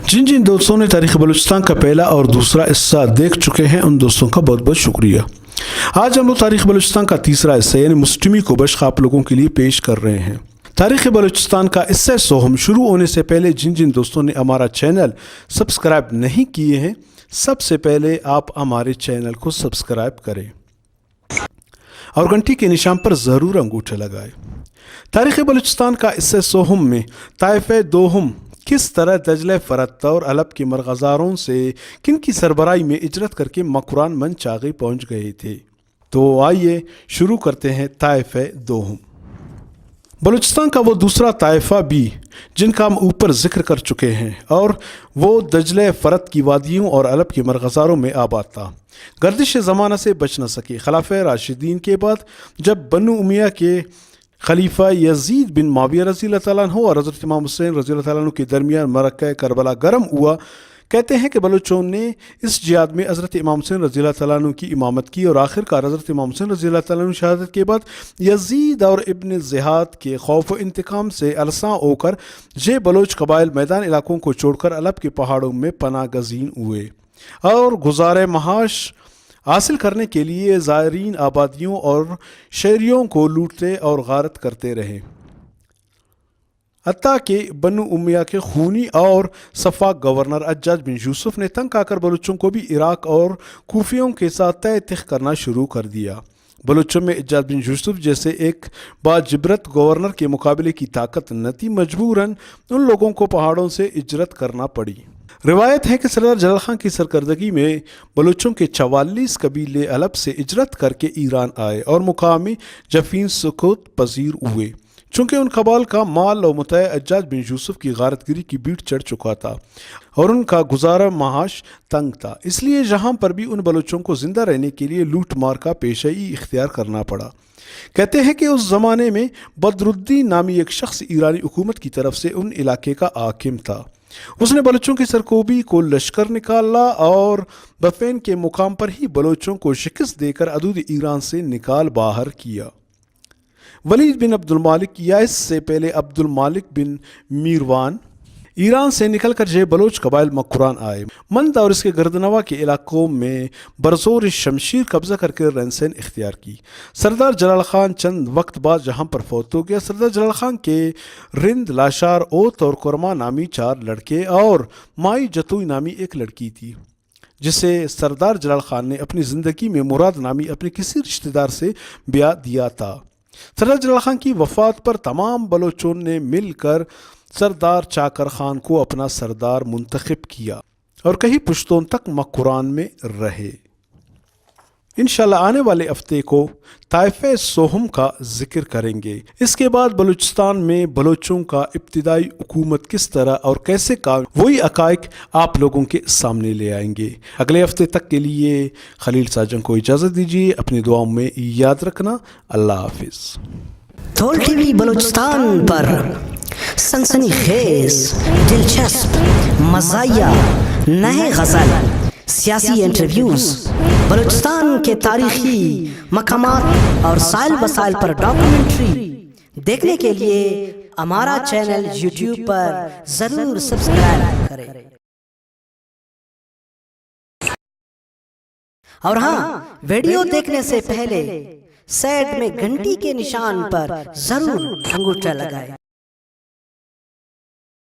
जिन जिन दोस्तों ने तारीख़ बलूचिस्तान का पहला और दूसरा हिस्सा देख चुके हैं उन दोस्तों का बहुत बहुत शुक्रिया। आज हम लोग तारीख़ बलूचिस्तान का तीसरा हिस्सा यानी मुस्लिमी को बश्क आप लोगों के लिए पेश कर रहे हैं। तारीख़ बलूचिस्तान का हिस्सा सोहम शुरू होने से पहले जिन जिन दोस्तों ने हमारा चैनल सब्सक्राइब नहीं किए हैं, सबसे पहले आप हमारे चैनल को सब्सक्राइब करें और घंटी के निशान पर ज़रूर अंगूठा लगाएं। तारीख़ बलूचिस्तान का हिस्सा सोहम में ताइफ़े दोहम किस तरह दजले फ़रत और अलब के मरग़ज़ारों से किन की सरबराही में इजरत करके मकरान मन चागे पहुँच गए थे। तो आइए शुरू करते हैं ताइफ़े दोहम। बलूचिस्तान का वो दूसरा ताइफ़ा भी जिनका हम ऊपर ज़िक्र कर चुके हैं और वो दजले फ़रत की वादियों और अलब के मरग़ज़ारों में आबाद था। गर्दिश ज़माना से बच न सके। खिलाफ़े राशिदीन के बाद जब बनु उमैया के खलीफा यजीद बिन मुआविया रज़ी अल्लाह तआला अन्हु और हज़रत इमाम हुसैन रज़ी अल्लाह तआला अन्हु के दरमियान मरक़ा करबला गर्म हुआ, कहते हैं कि बलूचों ने इस जिहाद में हज़रत इमाम हुसैन रज़ी अल्लाह तआला अन्हु की इमामत की और आखिरकार हज़रत इमाम हुसैन रज़ी अल्लाह तआला अन्हु शहादत के बाद यजीद और इब्न ज़िहाद के खौफ व इंतकाम से अलसा होकर ये बलोच कबाइल मैदान इलाकों को छोड़कर अलब के पहाड़ों में पनाह गज़ीन हुए और गुज़ारे महाश हासिल करने के लिए ज़ायरीन आबादियों और शहरियों को लूटते और गारत करते रहे। हत्ता कि बनु उमैया के खूनी और सफ़ाक गवर्नर हज्जाज बिन यूसुफ ने तंग आकर बलूचों को भी इराक और कूफियों के साथ तय तिख करना शुरू कर दिया। बलूचों में हज्जाज बिन यूसुफ जैसे एक बाजिबरत गवर्नर के मुकाबले की ताकत न थी। मजबूरन उन लोगों को पहाड़ों से हिजरत करना पड़ी। रिवायत है कि सरदार जलाल खान की सरकर्दगी में बलूचों के 44 कबीले अलब से हिजरत करके ईरान आए और मुकामी जफीन सुकूत पजीर हुए। चूँकि उन कबाल का माल और मुतय हज्जाज बिन यूसुफ की गारतगिरी की बीट चढ़ चुका था और उनका गुजारा महाश तंग था, इसलिए जहाँ पर भी उन बलूचों को ज़िंदा रहने के लिए लूट मार का पेशा ही इख्तियार करना पड़ा। कहते हैं कि उस ज़माने में बदरुद्दीन नामी एक शख्स ईरानी हुकूमत की तरफ से उन इलाके का हाकिम था। उसने बलूचों की सरकोबी को लश्कर निकाला और बफेन के मुकाम पर ही बलूचों को शिकस्त देकर हदूद ईरान से निकाल बाहर किया। वलीद बिन अब्दुल मालिक या इससे पहले अब्दुल मालिक बिन मीरवान ईरान से निकलकर ये बलोच कबाइल मकरान आए। मंद और इसके गर्दनवा के इलाकों में बरज़ोर शमशीर कब्ज़ा करके रहन-सहन इख्तियार की। सरदार जलाल खान चंद वक्त बाद जहाँ पर फौत हो गया। सरदार जलाल खान के रिंद, लाशार, ओत और कुरमा नामी 4 लड़के और माई जतुई नामी एक लड़की थी, जिसे सरदार जलाल खान ने अपनी ज़िंदगी में मुराद नामी अपने किसी रिश्तेदार से ब्याह दिया था। सरदार जलाल खान की वफ़ात पर तमाम बलोचों ने मिलकर सरदार चाकर खान को अपना सरदार मुंतखब किया और कई पुश्तों तक मकरान में रहे। इंशाल्लाह आने वाले हफ्ते को ताइफ़े सोहम का जिक्र करेंगे। इसके बाद बलूचिस्तान में बलोचों का इब्तिदाई हुकूमत किस तरह और कैसे का वही हक़ाइक़ आप लोगों के सामने ले आएंगे। अगले हफ्ते तक के लिए खलील साजन को इजाज़त दीजिए। अपनी दुआओं में याद रखना। अल्लाह हाफिज़। थोल टीवी बलूचिस्तान पर सनसनीखेज, दिलचस्प, मज़ाहिया, नए गज़ल, सियासी इंटरव्यूज़, बलूचिस्तान के तारीखी मकामात और साइल वसाइल पर डॉक्यूमेंट्री देखने के लिए हमारा चैनल यूट्यूब पर ज़रूर सब्सक्राइब करें। और हाँ, वीडियो देखने से पहले साइड में घंटी के निशान पर ज़रूर अंगूठा लगाएं।